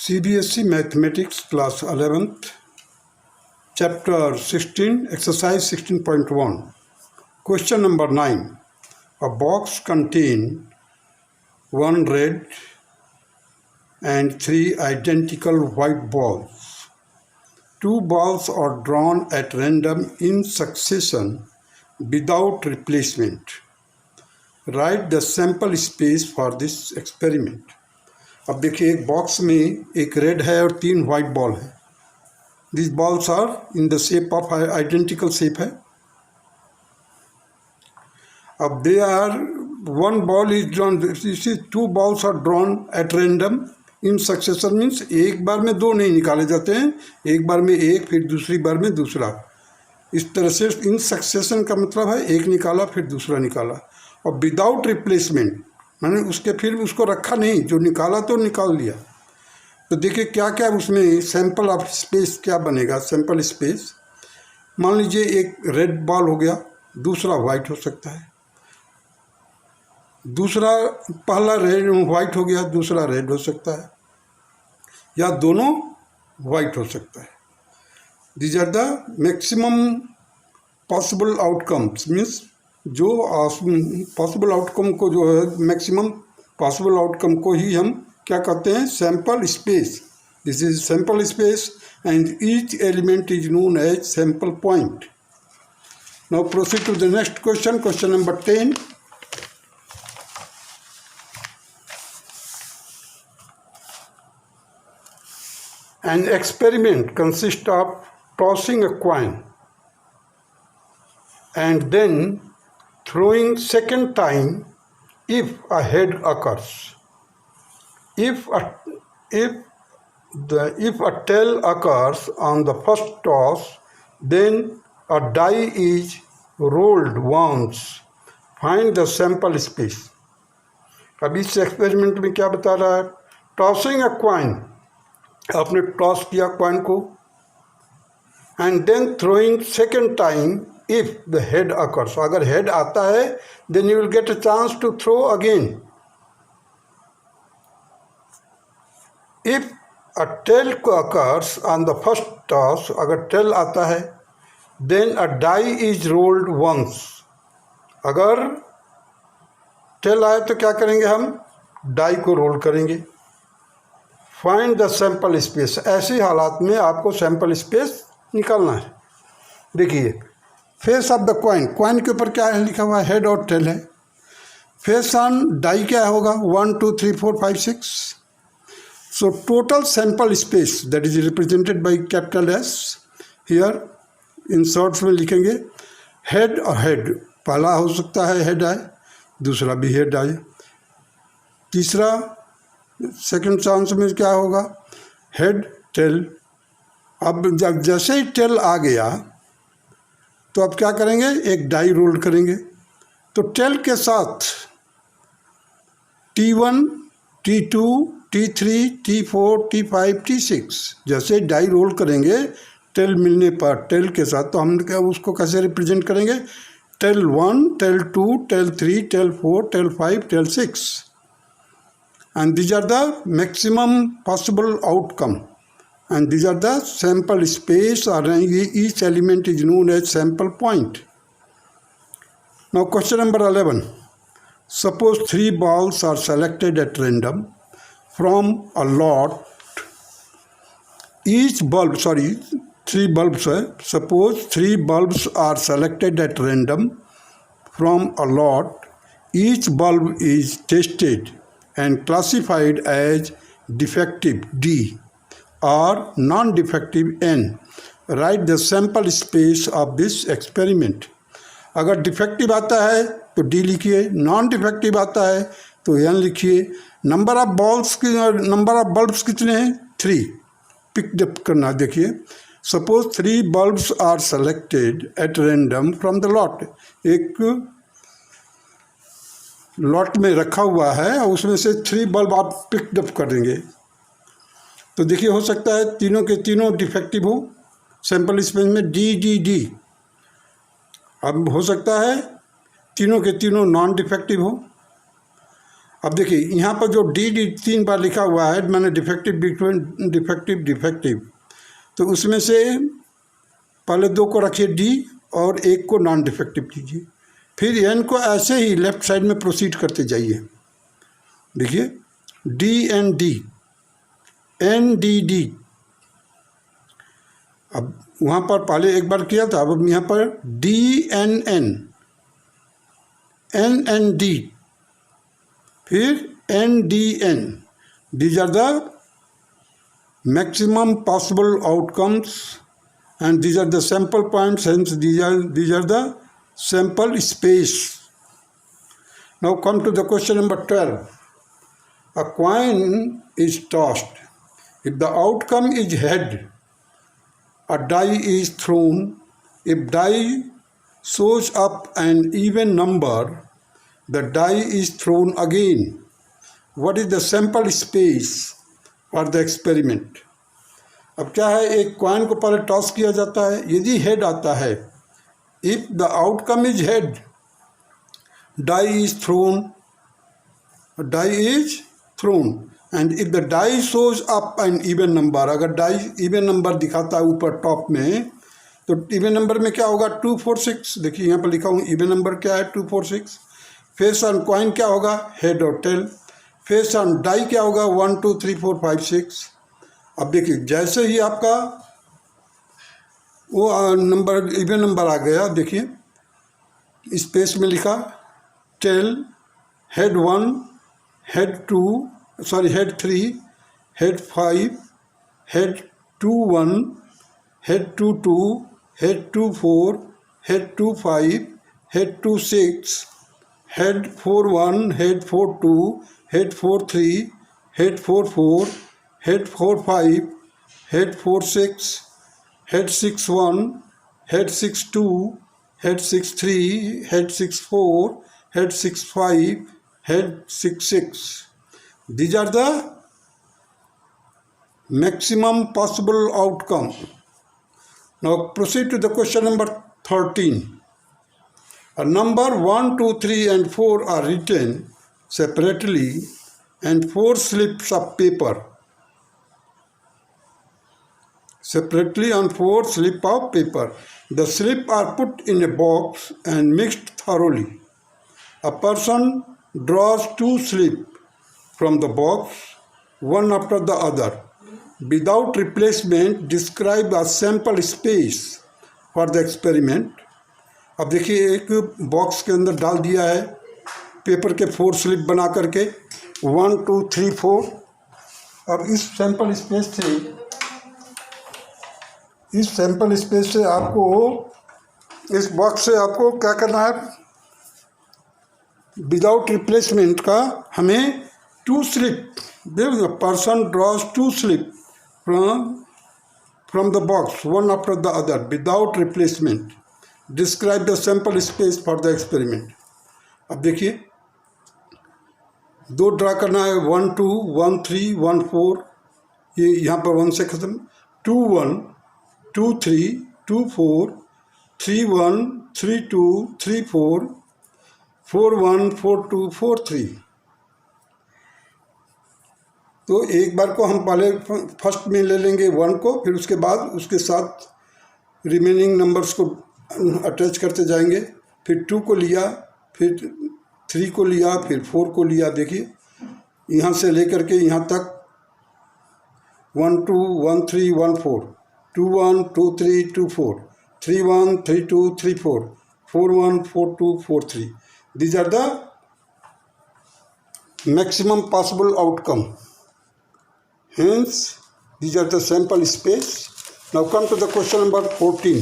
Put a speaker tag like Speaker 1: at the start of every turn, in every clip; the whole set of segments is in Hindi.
Speaker 1: CBSE Mathematics Class 11th, Chapter 16, Exercise 16.1. Question number 9. A box contains 1 red and 3 identical white balls. 2 balls are drawn at random in succession without replacement. Write the sample space for this experiment. अब देखिए एक बॉक्स में एक रेड है और 3 वाइट बॉल है. These balls are in the shape of identical shape है. अब they are one ball is drawn. You see 2 balls are drawn at random in succession means एक बार में 2 नहीं निकाले जाते हैं, एक बार में एक फिर दूसरी बार में दूसरा. इस तरह से इन सक्सेशन का मतलब है एक निकाला फिर दूसरा निकाला. और विदाउट रिप्लेसमेंट मैंने उसके फिर उसको रखा नहीं, जो निकाला तो निकाल लिया. तो देखिए क्या क्या उसमें सैंपल ऑफ स्पेस क्या बनेगा. सैंपल स्पेस मान लीजिए एक रेड बॉल हो गया, दूसरा वाइट हो सकता है, दूसरा पहला रेड वाइट हो गया, दूसरा रेड हो सकता है, या दोनों वाइट हो सकता है. These are the maximum possible outcomes means जो पॉसिबल आउटकम को जो है मैक्सिमम पॉसिबल आउटकम को ही हम क्या कहते हैं, sample space. This is sample space and each element is known as sample point. Now proceed to the next question. Question number 10. An experiment consists of tossing a coin and then throwing second time if a head occurs. If a tail occurs on the first toss, then a die is rolled once. Find the sample space. अब इस एक्सपेरिमेंट में क्या बता रहा है, टॉसिंग अ कॉइन, आपने टॉस किया कॉइन को, and then throwing second time if the head occurs. अगर हेड आता है then you will get a chance to throw again. If a tail occurs on the first toss, अगर टेल आता है then a die is rolled once. अगर टेल आए तो क्या करेंगे, हम डाई को रोल करेंगे. Find the sample space. ऐसी हालात में आपको सैंपल स्पेस निकालना है. देखिए face of the coin, coin के ऊपर क्या है लिखा हुआ है, हेड और टेल है. फेस ऑन डाई क्या होगा, 1 2 3 4 5 6. So total sample space that is represented by capital S. Here in shorts में लिखेंगे हेड और हेड. पहला हो सकता है हेड आए, दूसरा भी हेड आए, तीसरा सेकंड चांस में क्या होगा, हेड टेल. अब जब जैसे ही टेल आ गया तो अब क्या करेंगे, एक डाई रोल करेंगे. तो टेल के साथ T1 T2 T3 T4 T5 T6 जैसे डाई रोल करेंगे टेल मिलने पर टेल के साथ, तो हम क्या उसको कैसे रिप्रेजेंट करेंगे, tail 1 tail 2 tail 3 tail 4 tail 5 tail 6. And these are the maximum possible outcome, and these are the sample space, or each element is known as sample point. Now question number 11. Suppose 3 balls are selected at random from a lot. Each bulb, 3 bulbs है. Suppose 3 bulbs are selected at random from a lot. Each bulb is tested and classified as defective D or non-defective N. Write the sample space of this experiment. अगर डिफेक्टिव आता है तो D लिखिए, नॉन डिफेक्टिव आता है तो N लिखिए. नंबर ऑफ बल्ब्स कितने हैं, 3. पिक करना. देखिए suppose 3 bulbs are selected at random from the lot. एक लॉट में रखा हुआ है और उसमें से 3 बल्ब आप पिकअप कर देंगे. तो देखिए हो सकता है तीनों के तीनों डिफेक्टिव हो सैंपल स्पेस में, डी डी डी. अब हो सकता है तीनों के तीनों नॉन डिफेक्टिव हो. अब देखिए यहाँ पर जो डी 3 बार लिखा हुआ है, मैंने डिफेक्टिव डिफेक्टिव डिफेक्टिव, तो उसमें से पहले 2 को रखिए डी और 1 को नॉन डिफेक्टिव कीजिए। फिर एन को ऐसे ही लेफ्ट साइड में प्रोसीड करते जाइए। देखिए D N D, N D D. अब वहाँ पर पहले एक बार किया था, अब यहाँ पर D N N, N N D, फिर N D N. These are the maximum possible outcomes and these are the sample points, hence these are the sample space. Now come to the question number 12. A coin is tossed. If the outcome is head, a die is thrown. If die shows up an even number, the die is thrown again. What is the sample space for the experiment? अब क्या है, एक कॉइन को पहले टॉस किया जाता है, यदि हेड आता है, if the outcome is head, die is thrown, and if the die shows up an even number, अगर डाई इवन नंबर दिखाता है ऊपर टॉप में, तो इवन नंबर में क्या होगा 2 4 6। देखिए यहाँ पर लिखा हूँ इवन नंबर क्या है 2 4 6। फेस ऑन कॉइन क्या होगा, हेड और टेल। फेस ऑन डाई क्या होगा 1 2 3 4 5 6। अब देखिए जैसे ही आपका वो नंबर इवन नंबर आ गया, देखिए स्पेस में लिखा tail, head 1, head 2, sorry head 3, head 5, head 2 1, head 2 2, head 2 4, head 2 5, head 2 6, head 4 1, head 4 2, head 4 3, head 4 4, head 4 5, head 4 6, head 6 1, head 6 2, head 6 3, head 6 4, head 6 5, head 6 6. These are the maximum possible outcome. Now proceed to the question number 13. A number 1, 2, 3 and 4 are written separately and 4 slips of paper separately on 4 slips of paper. The slips are put in a box and mixed thoroughly. A person draws 2 slips from the box, one after the other. Without replacement, describe a sample space for the experiment. अब देखिए एक बॉक्स के अंदर डाल दिया है पेपर के 4 स्लिप बना करके 1 2 3 4। अब इस सैंपल स्पेस से आपको इस बॉक्स से आपको क्या करना है, विदाउट रिप्लेसमेंट का हमें 2 slip, person draws 2 slip from the box one after the other without replacement. Describe the sample space for the experiment. अब देखिए 2 ड्रा करना है, 1 2 1 3 1 4, ये यहाँ पर 1 से ख़त्म, 2 1 2 3 2 4 3 1 3 2 3 4 4 1 4 2 4 3। तो एक बार को हम पहले फर्स्ट में ले लेंगे 1 को, फिर उसके बाद उसके साथ रिमेनिंग नंबर्स को अटैच करते जाएंगे। फिर 2 को लिया, फिर 3 को लिया, फिर 4 को लिया। देखिए यहाँ से लेकर के यहाँ तक 1 2 1 3 1 4, 2 1 2 3 2 4, 3 1 3 2 3 4, 4 1 4 2 4 3. These are the maximum possible outcome. Hence, these are the sample space. Now come to the question number 14.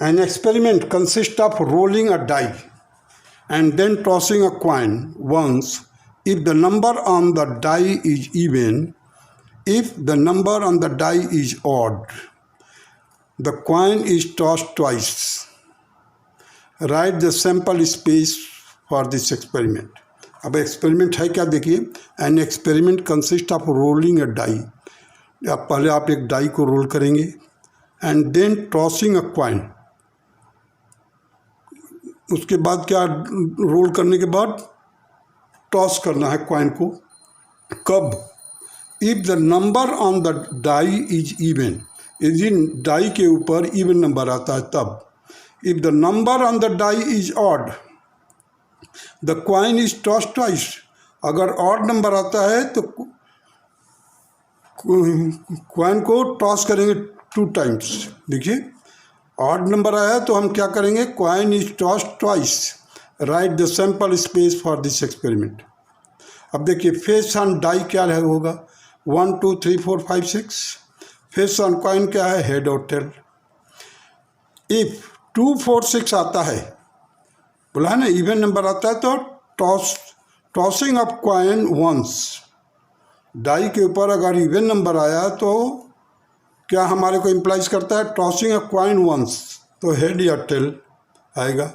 Speaker 1: An experiment consists of rolling a die and then tossing a coin once if the number on the die is even. If the number on the die is odd, the coin is tossed twice. Write the sample space for this experiment. अब एक्सपेरिमेंट है क्या, देखिए, an experiment consists of rolling a die. पहले आप एक डाई को रोल करेंगे and then tossing a coin. उसके बाद क्या, रोल करने के बाद टॉस करना है क्वाइन को। कब? If the number on the die is even, यदि डाई के ऊपर इवन नंबर आता है तब। If the number on the die is odd the coin is toss twice, अगर ऑड नंबर आता है तो क्वाइन को टॉस करेंगे 2 टाइम्स। देखिए ऑड नंबर आया तो हम क्या करेंगे, coin is toss twice. Right the sample space for this experiment. अब देखिए फेस ऑन डाई क्या है, होगा 1 2 3 4 5 6। फेस ऑन क्वाइन क्या है, हेड और टेल। इफ 2 4 6 आता है, बोला है ना इवन नंबर आता है तो tossing of coin once. Die के ऊपर अगर इवन नंबर आया तो क्या हमारे को इम्प्लाइज करता है, टॉसिंग अ क्वाइन वंस, तो हेड या टेल आएगा।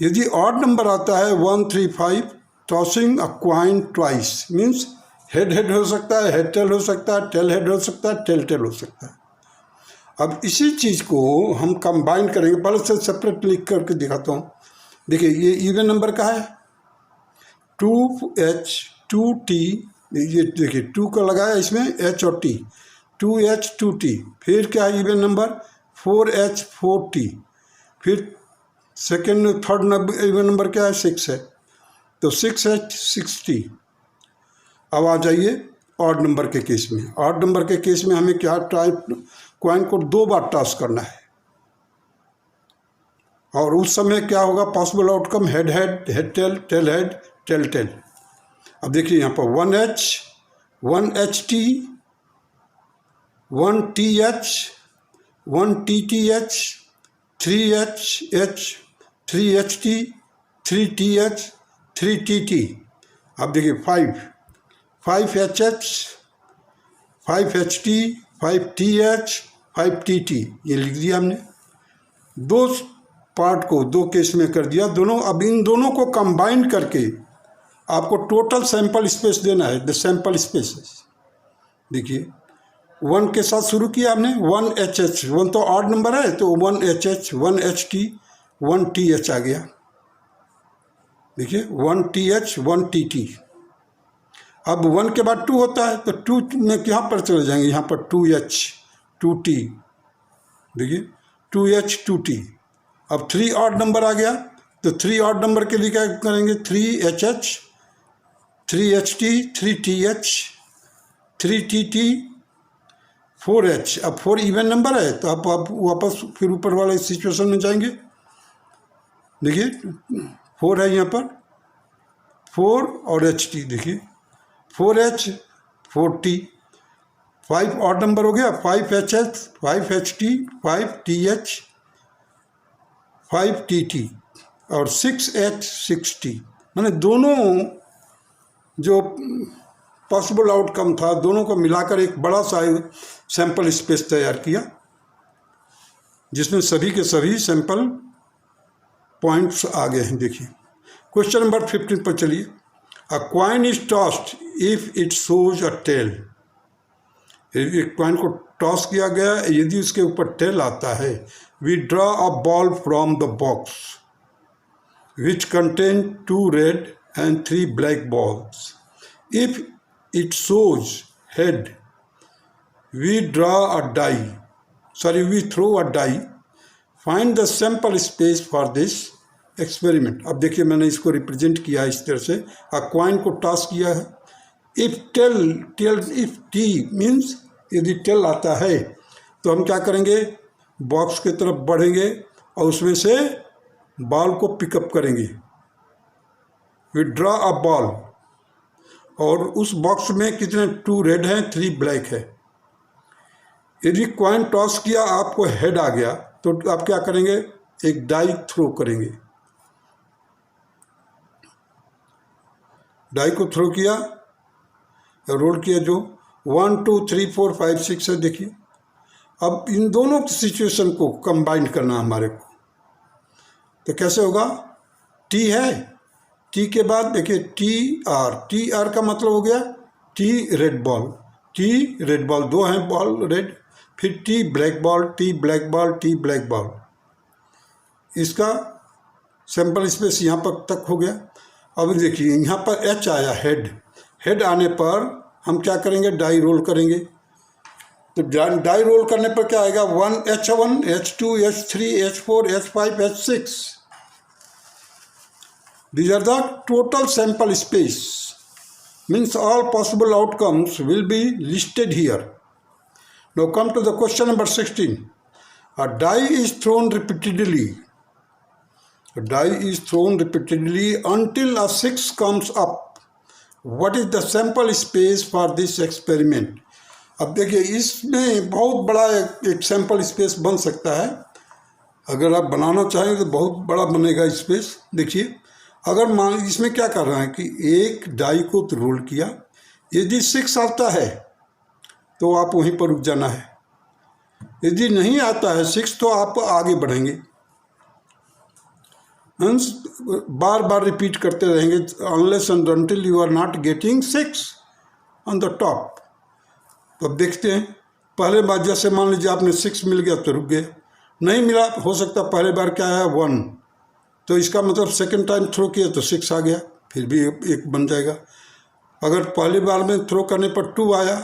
Speaker 1: यदि ऑड नंबर आता है 1 3 5, tossing a coin twice means head head हो सकता है, हेड टेल हो सकता है, टेल हेड हो सकता है, टेल टेल हो सकता है। अब इसी चीज़ को हम कंबाइन करेंगे, पहले से सेपरेट लिख करके दिखाता हूँ। देखिए ये इवन नंबर का है 2H 2T, ये देखिए 2 का लगाया इसमें H और T, 2H 2T। फिर क्या है इवन नंबर 4H 4T। फिर सेकेंड थर्ड इवन नंबर क्या है 6 है, तो 6H 6T। अब आ जाइए ऑड नंबर के केस में। ऑड नंबर के केस में हमें क्या, टाइप क्वाइन को 2 बार टॉस करना है और उस समय क्या होगा possible outcome, head head, head tail, tail head, tail tail. अब देखिए यहाँ पर 1H 1HT 1TH 1TTH 3HH 3HT 3TH 3TT। अब देखिए 5HH 5HT 5TH 5TT, ये लिख दिया हमने। 2 पार्ट को 2 केस में कर दिया दोनों। अब इन दोनों को कंबाइन करके आपको टोटल सैंपल स्पेस देना है, द सैंपल स्पेसेस। देखिए 1 के साथ शुरू किया हमने, 1HH, 1 तो ऑड नंबर है तो 1HH 1HT 1TH आ गया। देखिए 1TH 1TT। अब 1 के बाद 2 होता है तो 2 में यहाँ पर चले जाएंगे, यहाँ पर 2H 2T। देखिए 2H 2T। अब 3 ऑड नंबर आ गया तो 3 ऑड नंबर के लिए क्या करेंगे, 3HH 3HT 3TH 3TT 4H। अब 4 इवन नंबर है तो आप वापस फिर ऊपर वाले सिचुएशन में जाएंगे। देखिए 4 है यहाँ पर, 4 और HT। देखिए 4H 4T। 5 ऑड नंबर हो गया, 5HH 5HT 5TH 5TT और 6H 6T। मैंने दोनों जो पॉसिबल आउटकम था दोनों को मिलाकर एक बड़ा सा सैंपल स्पेस तैयार किया जिसमें सभी के सभी सैंपल पॉइंट्स आ गए हैं। देखिए क्वेश्चन नंबर 15 पर चलिए। A coin is tossed if it shows a tail. एक क्वाइन को टॉस किया गया, यदि उसके ऊपर टेल आता है, we draw a ball from the box which contain 2 red and 3 black balls. If it shows head, we throw a die. Find the sample space for this experiment. अब देखिए मैंने इसको रिप्रेजेंट किया इस तरह से। a coin को टॉस किया है। if T means यदि टेल आता है तो हम क्या करेंगे, बॉक्स की तरफ बढ़ेंगे और उसमें से बॉल को पिकअप करेंगे। वी ड्रॉ अ बॉल और उस बॉक्स में कितने 2 रेड हैं 3 ब्लैक है। यदि कॉइन टॉस किया आपको हेड आ गया तो आप क्या करेंगे, एक डाई थ्रो करेंगे। डाई को थ्रो किया, रोल किया, जो 1 2 3 4 5 6 है। देखिए अब इन दोनों सिचुएशन को कंबाइन करना हमारे को, तो कैसे होगा, टी है, टी के बाद देखिए टी आर का मतलब हो गया T red ball, T red ball, 2 हैं बॉल रेड, फिर tea black ball, tea black ball, tea black ball. इसका सैंपल स्पेस यहाँ पर तक हो गया। अब देखिए यहाँ पर एच आया, हेड आने पर हम क्या करेंगे, डाई रोल करेंगे। तो डाई रोल करने पर क्या आएगा, 1 H1 H2 H3 H4 H5 H6। These are the total sample space, means all possible outcomes will be listed here. Now come to the question number 16. A die is thrown repeatedly. A die is thrown repeatedly until a 6 comes up. What is the sample space for this experiment? अब देखिए इसमें बहुत बड़ा एक सैंपल स्पेस बन सकता है। अगर आप बनाना चाहें तो बहुत बड़ा बनेगा स्पेस। देखिए अगर मान इसमें क्या कर रहे हैं कि एक डाई को तो रोल किया, यदि 6 आता है तो आप वहीं पर रुक जाना है, यदि नहीं आता है 6 तो आप आगे बढ़ेंगे। मीन्स बार बार रिपीट करते रहेंगे unless and until you are not getting 6 on the top. तो अब देखते हैं, पहले बार जैसे मान लीजिए आपने 6 मिल गया तो रुक गए, नहीं मिला, हो सकता पहले बार क्या है 1, तो इसका मतलब सेकंड टाइम थ्रो किया तो 6 आ गया, फिर भी एक बन जाएगा। अगर पहली बार में थ्रो करने पर 2 आया,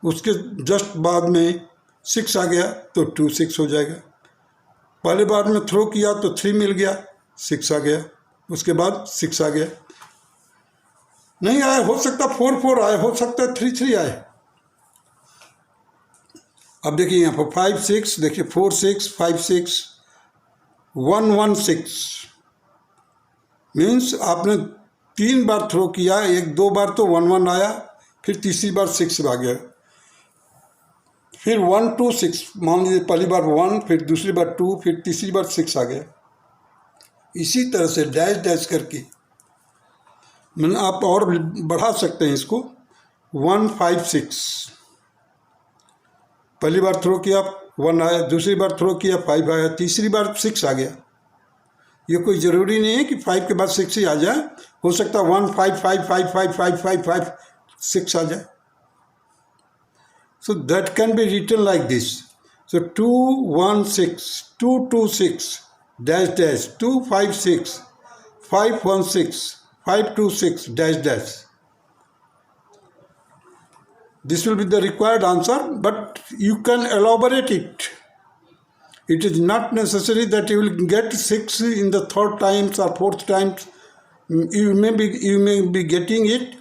Speaker 1: उसके जस्ट बाद में 6 आ गया तो 2 6 हो जाएगा। पहली बार में थ्रो किया तो 3 मिल गया, 6 आ गया, उसके बाद 6 आ गया। नहीं आया, हो सकता 4 4 आए, हो सकता 3 3 आए। अब देखिए यहाँ पर 5 6, देखिए 4 6 5 6 1 1 6, मीन्स आपने 3 बार थ्रो किया, 1 2 बार तो 1 1 आया, फिर तीसरी बार 6 आ गया, फिर 1 2 6, मान लीजिए पहली बार 1, फिर दूसरी बार 2, फिर तीसरी बार 6 आ गया। इसी तरह से डैश डैश करके मैंने आप और बढ़ा सकते हैं इसको। 1 5 6, पहली बार थ्रो किया 1 आया, दूसरी बार थ्रो किया 5 आया, तीसरी बार 6 आ गया। ये कोई ज़रूरी नहीं है कि 5 के बाद 6 ही आ जाए, हो सकता 1 5 5 5 5 5 5 5 6 आ जाए। So that can be written like this. So 2 1 6 2 2 6 dash dash 2 5 6 5 1 6 5 2 6 dash dash. This will be the required answer, but you can elaborate it. It is not necessary that you will get 6 in the 3rd times or 4th times. You may be getting it.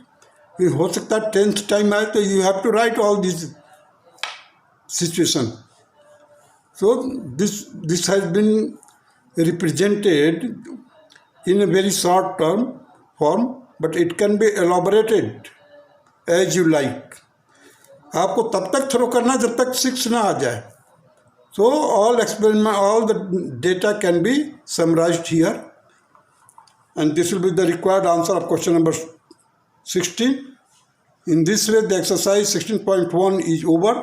Speaker 1: हो सकता है 10th टाइम आए, तो you have to write all this situation. So this has been represented in a very short term form, but it can be elaborated as you like. आपको तब तक थ्रो करना जब तक 6 ना आ जाए। So all experiment, all the data can be summarized here, and this will be the required answer of question number 16. In this way, the exercise 16.1 is over.